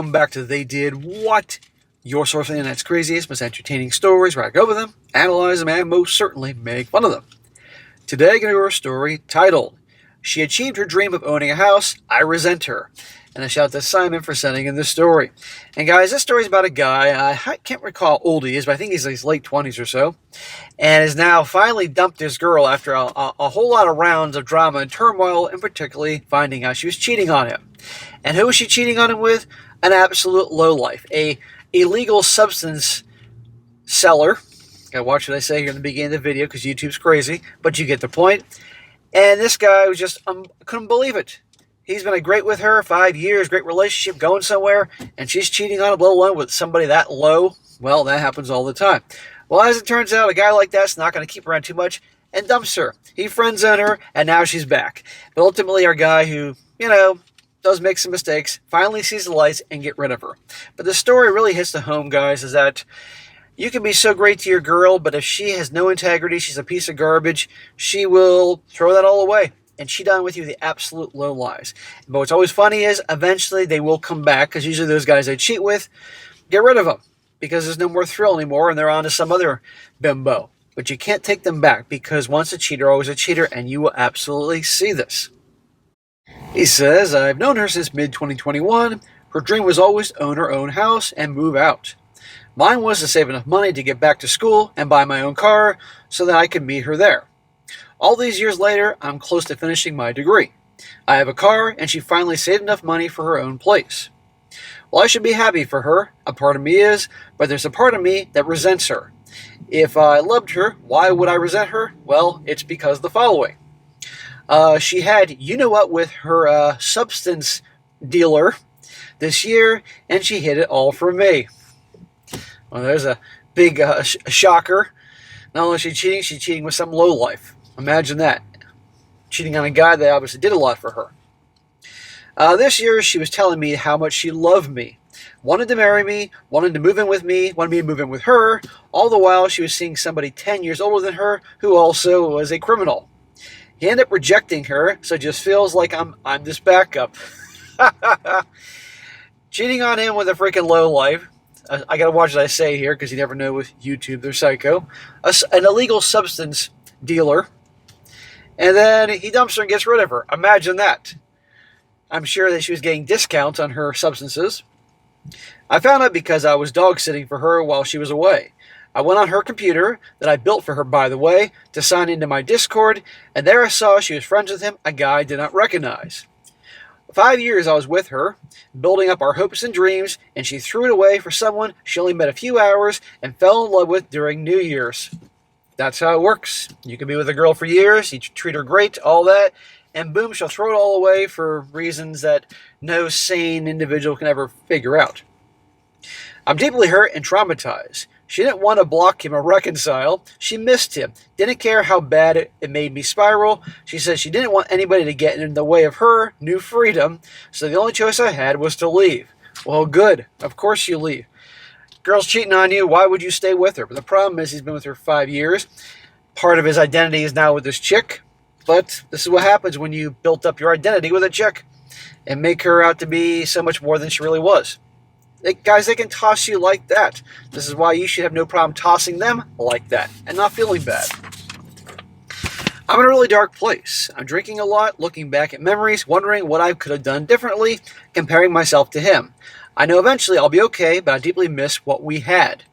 welcome back to They Did What? Your source of the internet's craziest, most entertaining stories where I go over them, analyze them, and most certainly make fun of them. Today I'm going to do a story titled, She Achieved Her Dream of Owning a House, I Resent Her. And a shout out to Simon for sending in this story. And guys, this story is about a guy, I can't recall how old he is, but I think he's in his late 20s or so, and has now finally dumped his girl after a whole lot of rounds of drama and turmoil, and particularly finding out she was cheating on him. And who was she cheating on him with? An absolute lowlife, a illegal substance seller. Gotta watch what I say here in the beginning of the video because YouTube's crazy, but you get the point. And this guy was just, couldn't believe it. He's been great with her, 5 years, great relationship, going somewhere, and she's cheating on him, let alone with somebody that low. Well, that happens all the time. Well, as it turns out, a guy like that's not going to keep around too much and dumps her. He friends on her, and now she's back. But ultimately, our guy who, does make some mistakes, finally sees the lights and get rid of her. But the story really hits the home, guys, is that you can be so great to your girl, but if she has no integrity, she's a piece of garbage, she will throw that all away. And she done with you the absolute low lies. But what's always funny is eventually they will come back, because usually those guys they cheat with, get rid of them. Because there's no more thrill anymore, and they're on to some other bimbo. But you can't take them back, because once a cheater, always a cheater, and you will absolutely see this. He says, I've known her since mid-2021. Her dream was always to own her own house and move out. Mine was to save enough money to get back to school and buy my own car so that I could meet her there. All these years later, I'm close to finishing my degree. I have a car, and she finally saved enough money for her own place. Well, I should be happy for her, a part of me is, but there's a part of me that resents her. If I loved her, why would I resent her? Well, it's because of the following. She had you-know-what with her substance dealer this year, and she hid it all from me. Well, there's a big shocker. Not only is she she's cheating with some lowlife. Imagine that. Cheating on a guy that obviously did a lot for her. This year, she was telling me how much she loved me, wanted to marry me, wanted to move in with me, wanted me to move in with her. All the while, she was seeing somebody 10 years older than her who also was a criminal. He ended up rejecting her, so it just feels like I'm this backup. Cheating on him with a freaking lowlife. I gotta watch what I say here because you never know with YouTube, they're psycho. An illegal substance dealer. And then he dumps her and gets rid of her. Imagine that. I'm sure that she was getting discounts on her substances. I found out because I was dog sitting for her while she was away. I went on her computer, that I built for her by the way, to sign into my Discord, and there I saw she was friends with him, a guy I did not recognize. 5 years I was with her, building up our hopes and dreams, and she threw it away for someone she only met a few hours and fell in love with during New Year's. That's how it works. You can be with a girl for years, you treat her great, all that, and boom, she'll throw it all away for reasons that no sane individual can ever figure out. I'm deeply hurt and traumatized. She didn't want to block him or reconcile. She missed him. Didn't care how bad it made me spiral. She said she didn't want anybody to get in the way of her new freedom, so the only choice I had was to leave. Well, good. Of course you leave. Girl's cheating on you, why would you stay with her? But the problem is he's been with her 5 years. Part of his identity is now with this chick. But this is what happens when you built up your identity with a chick and make her out to be so much more than she really was. Guys, they can toss you like that. This is why you should have no problem tossing them like that and not feeling bad. I'm in a really dark place. I'm drinking a lot, looking back at memories, wondering what I could have done differently, comparing myself to him. I know eventually I'll be okay, but I deeply miss what we had.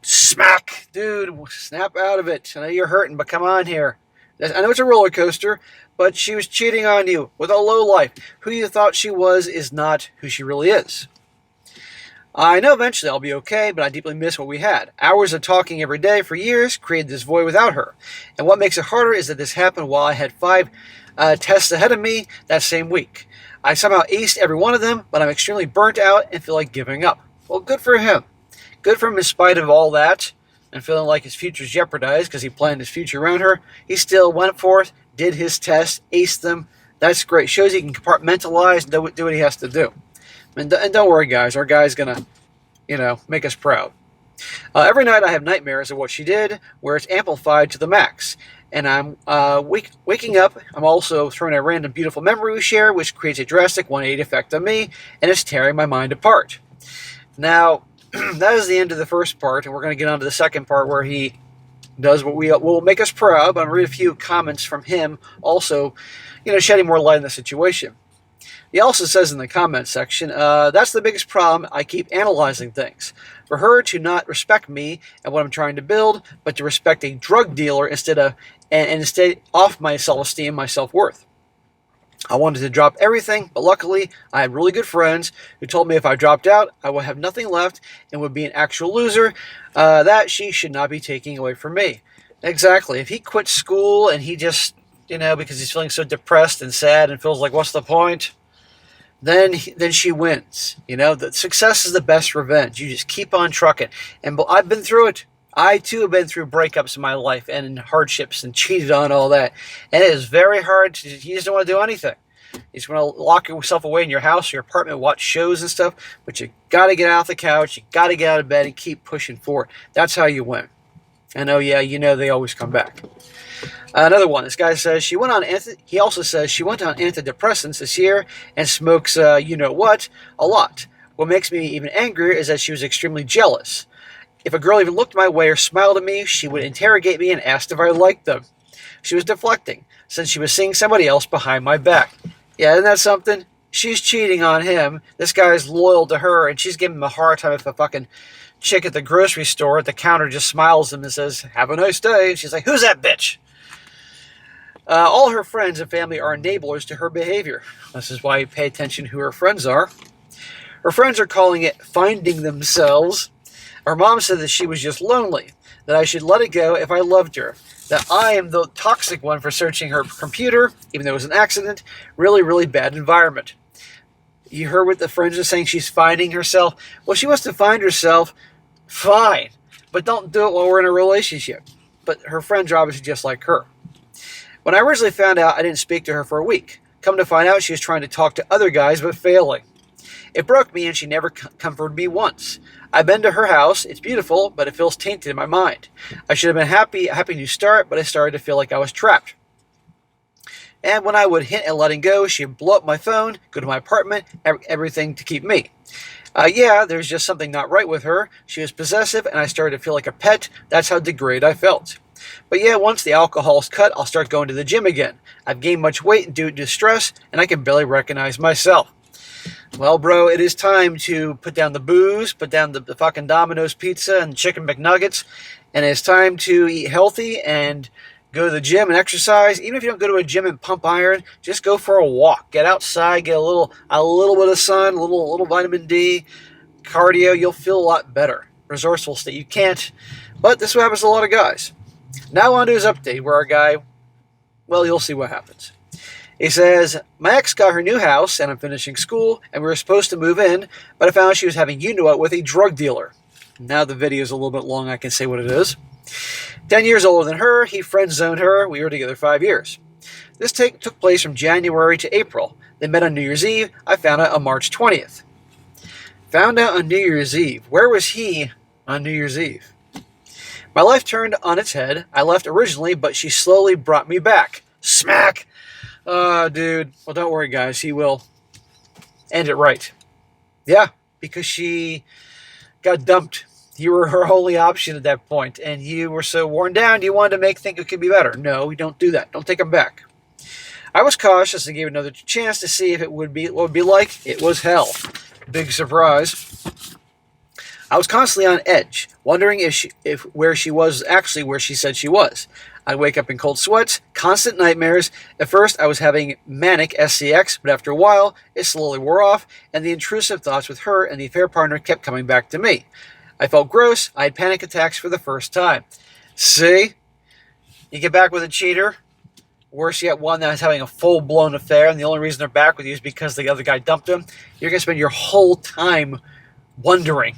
Smack! Dude, snap out of it. I know you're hurting, but come on here. I know it's a roller coaster, but she was cheating on you with a lowlife. Who you thought she was is not who she really is. I know eventually I'll be okay, but I deeply miss what we had. Hours of talking every day for years created this void without her. And what makes it harder is that this happened while I had 5 tests ahead of me that same week. I somehow aced every one of them, but I'm extremely burnt out and feel like giving up. Well, good for him. Good for him in spite of all that and feeling like his future's jeopardized because he planned his future around her. He still went forth, did his tests, aced them. That's great. Shows he can compartmentalize and do what he has to do. And don't worry, guys. Our guy's going to, make us proud. Every night I have nightmares of what she did, where it's amplified to the max. and I'm waking up. I'm also throwing a random beautiful memory we share, which creates a drastic 180 effect on me, and it's tearing my mind apart. Now, that is the end of the first part, and we're going to get on to the second part where he does what will make us proud. But I'm going to read a few comments from him, also, shedding more light on the situation. He also says in the comment section, that's the biggest problem. I keep analyzing things. For her to not respect me and what I'm trying to build, but to respect a drug dealer instead off my self-esteem, my self-worth. I wanted to drop everything, but luckily I had really good friends who told me if I dropped out, I would have nothing left and would be an actual loser, that she should not be taking away from me. Exactly. If he quit school and he just, because he's feeling so depressed and sad and feels like, what's the point? Then she wins. The success is the best revenge. You just keep on trucking. And I've been through it. I, too, have been through breakups in my life and hardships and cheated on all that. And it is very hard. You just don't want to do anything. You just want to lock yourself away in your house, your apartment, watch shows and stuff. But you got to get out of the couch. You got to get out of bed and keep pushing forward. That's how you win. And oh, yeah, they always come back. Another one. This guy says he also says she went on antidepressants this year and smokes, a lot. What makes me even angrier is that she was extremely jealous. If a girl even looked my way or smiled at me, she would interrogate me and asked if I liked them. She was deflecting, since she was seeing somebody else behind my back. Yeah, isn't that something? She's cheating on him. This guy's loyal to her, and she's giving him a hard time if a fucking chick at the grocery store at the counter just smiles at him and says, "Have a nice day." And she's like, "Who's that bitch?" All her friends and family are enablers to her behavior. This is why you pay attention to who her friends are. Her friends are calling it finding themselves. Her mom said that she was just lonely, that I should let it go if I loved her, that I am the toxic one for searching her computer, even though it was an accident. Really, really bad environment. You heard what the friends are saying, she's finding herself. Well, she wants to find herself, fine, but don't do it while we're in a relationship. But her friends are obviously just like her. When I originally found out, I didn't speak to her for a week. Come to find out, she was trying to talk to other guys, but failing. It broke me, and she never comforted me once. I've been to her house. It's beautiful, but it feels tainted in my mind. I should have been a happy new start, but I started to feel like I was trapped. And when I would hint at letting go, she would blow up my phone, go to my apartment, everything to keep me. There's just something not right with her. She was possessive, and I started to feel like a pet. That's how degraded I felt. But once the alcohol's cut, I'll start going to the gym again. I've gained much weight due to stress, and I can barely recognize myself. Well, bro, it is time to put down the booze, put down the fucking Domino's pizza and chicken McNuggets, and it's time to eat healthy and go to the gym and exercise. Even if you don't go to a gym and pump iron, just go for a walk. Get outside, get a little bit of sun, a little vitamin D, cardio. You'll feel a lot better. Resourceful state. You can't, but this is what happens to a lot of guys. Now on to his update, where our guy, well, you'll see what happens. He says, my ex got her new house, and I'm finishing school, and we were supposed to move in, but I found she was having you-know-what with a drug dealer. Now the video is a little bit long, I can say what it is. 10 years older than her, he friend-zoned her. We were together 5 years. This took place from January to April. They met on New Year's Eve. I found out on March 20th. Found out on New Year's Eve. Where was he on New Year's Eve? My life turned on its head. I left originally, but she slowly brought me back. Smack! Dude. Well, don't worry, guys. He will end it right. Yeah, because she got dumped. You were her only option at that point, and you were so worn down, you wanted to think it could be better. No, we don't do that. Don't take him back. I was cautious and gave another chance to see if it would be what it would be like. It was hell. Big surprise. I was constantly on edge, wondering if where she was actually where she said she was. I'd wake up in cold sweats, constant nightmares. At first, I was having manic SCX, but after a while, it slowly wore off, and the intrusive thoughts with her and the affair partner kept coming back to me. I felt gross. I had panic attacks for the first time. See? You get back with a cheater. Worse yet, one that's having a full-blown affair, and the only reason they're back with you is because the other guy dumped them. You're going to spend your whole time wondering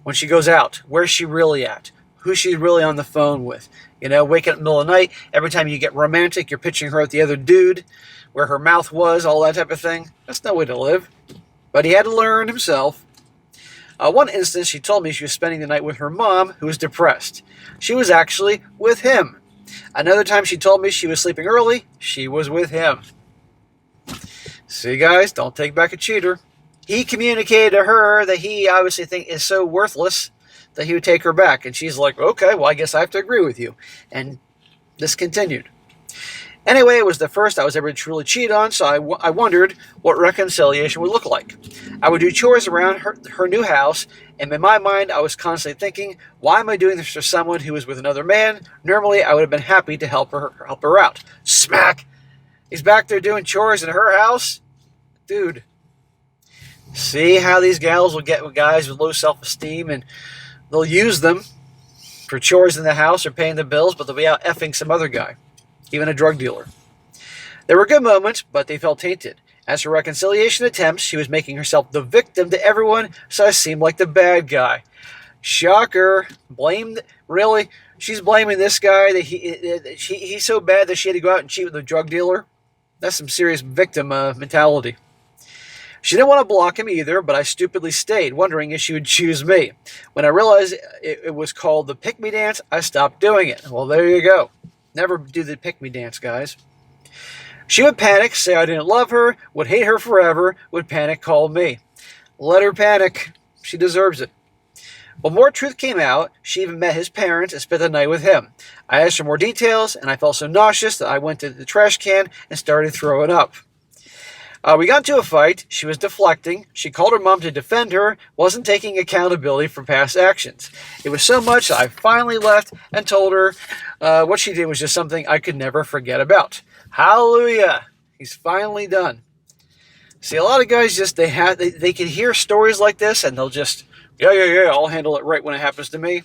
when she goes out, where's she really at? Who's she really on the phone with? Waking up in the middle of the night, every time you get romantic, you're picturing her with the other dude, where her mouth was, all that type of thing. That's no way to live. But he had to learn himself. One instance, she told me she was spending the night with her mom, who was depressed. She was actually with him. Another time she told me she was sleeping early, she was with him. See, guys, don't take back a cheater. He communicated to her that he obviously thinks is so worthless that he would take her back. And she's like, okay, well, I guess I have to agree with you. And this continued. Anyway, it was the first I was ever truly cheated on, so I wondered what reconciliation would look like. I would do chores around her new house, and in my mind, I was constantly thinking, why am I doing this for someone who is with another man? Normally, I would have been happy to help her out. Smack! He's back there doing chores in her house? Dude. See how these gals will get with guys with low self-esteem, and they'll use them for chores in the house or paying the bills, but they'll be out effing some other guy. Even a drug dealer. There were good moments, but they felt tainted. As for reconciliation attempts, she was making herself the victim to everyone, so I seemed like the bad guy. Shocker. Really? She's blaming this guy that he's so bad that she had to go out and cheat with a drug dealer? That's some serious victim mentality. She didn't want to block him either, but I stupidly stayed, wondering if she would choose me. When I realized it was called the pick-me dance, I stopped doing it. Well, there you go. Never do the pick-me dance, guys. She would panic, say I didn't love her, would hate her forever, would panic call me. Let her panic. She deserves it. When more truth came out, she even met his parents and spent the night with him. I asked for more details, and I felt so nauseous that I went to the trash can and started throwing up. We got into a fight. She was deflecting. She called her mom to defend her, wasn't taking accountability for past actions. It was so much that I finally left and told her what she did was just something I could never forget about. Hallelujah. He's finally done. See, a lot of guys they can hear stories like this and they'll just, yeah, I'll handle it right when it happens to me.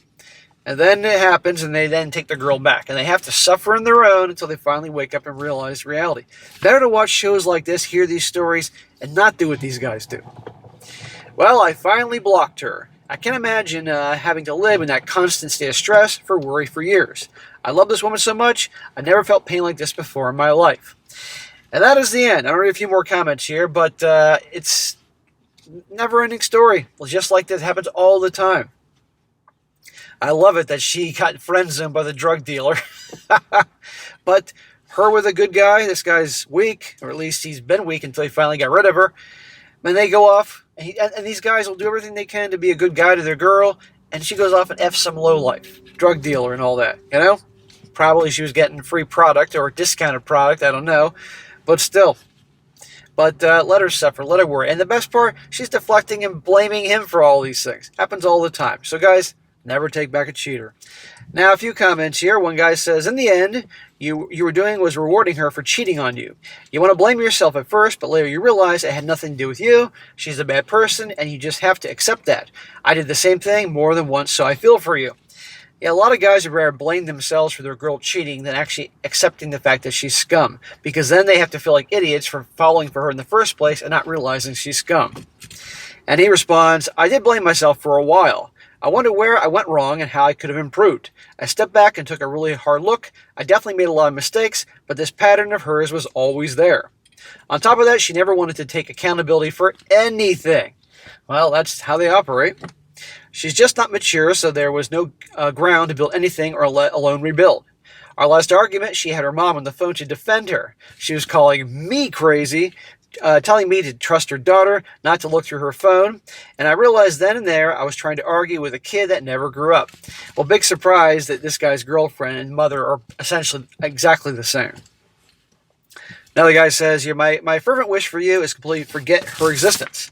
And then it happens, and they then take the girl back. And they have to suffer on their own until they finally wake up and realize reality. Better to watch shows like this, hear these stories, and not do what these guys do. Well, I finally blocked her. I can't imagine having to live in that constant state of stress for worry for years. I love this woman so much, I never felt pain like this before in my life. And that is the end. I'm going to read a few more comments here, but it's never-ending story. Just like this happens all the time. I love it that she got friend-zoned by the drug dealer. But her with a good guy, this guy's weak, or at least he's been weak until he finally got rid of her. And they go off, and these guys will do everything they can to be a good guy to their girl, and she goes off and F some lowlife, drug dealer and all that, you know? Probably she was getting free product or a discounted product, I don't know. But still. But let her suffer, let her worry. And the best part, she's deflecting and blaming him for all these things. Happens all the time. So guys, never take back a cheater. Now, a few comments here. One guy says, in the end, you were doing was rewarding her for cheating on you. You want to blame yourself at first, but later you realize it had nothing to do with you. She's a bad person, and you just have to accept that. I did the same thing more than once, so I feel for you. Yeah, a lot of guys would rather blame themselves for their girl cheating than actually accepting the fact that she's scum, because then they have to feel like idiots for falling for her in the first place and not realizing she's scum. And he responds, I did blame myself for a while. I wonder where I went wrong and how I could have improved. I stepped back and took a really hard look. I definitely made a lot of mistakes, but this pattern of hers was always there. On top of that, she never wanted to take accountability for anything. Well, that's how they operate. She's just not mature, so there was no ground to build anything or let alone rebuild. Our last argument, she had her mom on the phone to defend her. She was calling me crazy, telling me to trust her daughter, not to look through her phone. And I realized then and there I was trying to argue with a kid that never grew up. Well, big surprise that this guy's girlfriend and mother are essentially exactly the same. Another guy says, my fervent wish for you is completely forget her existence.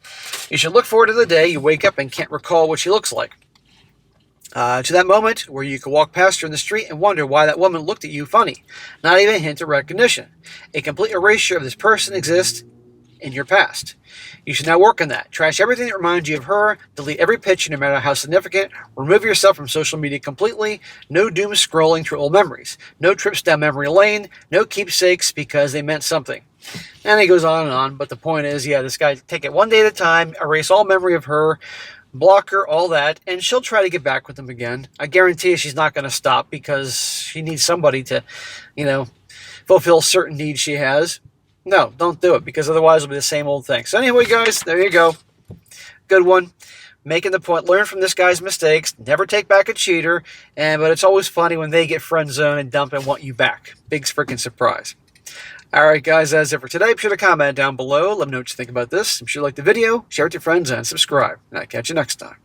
You should look forward to the day you wake up and can't recall what she looks like. To that moment where you can walk past her in the street and wonder why that woman looked at you funny. Not even a hint of recognition. A complete erasure of this person exists in your past. You should now work on that. Trash everything that reminds you of her. Delete every picture, no matter how significant. Remove yourself from social media completely. No doom scrolling through old memories. No trips down memory lane. No keepsakes because they meant something. And he goes on and on. But the point is, yeah, this guy, take it one day at a time. Erase all memory of her. Block her, all that. And she'll try to get back with him again. I guarantee you she's not going to stop because she needs somebody to, fulfill certain needs she has. No, don't do it, because otherwise it'll be the same old thing. So anyway, guys, there you go. Good one. making the point, learn from this guy's mistakes, never take back a cheater, but it's always funny when they get friend zoned and dump and want you back. Big freaking surprise. Alright guys, that's it for today. Be sure to comment down below. Let me know what you think about this. Be sure to like the video, share it with your friends, and subscribe. And I'll catch you next time.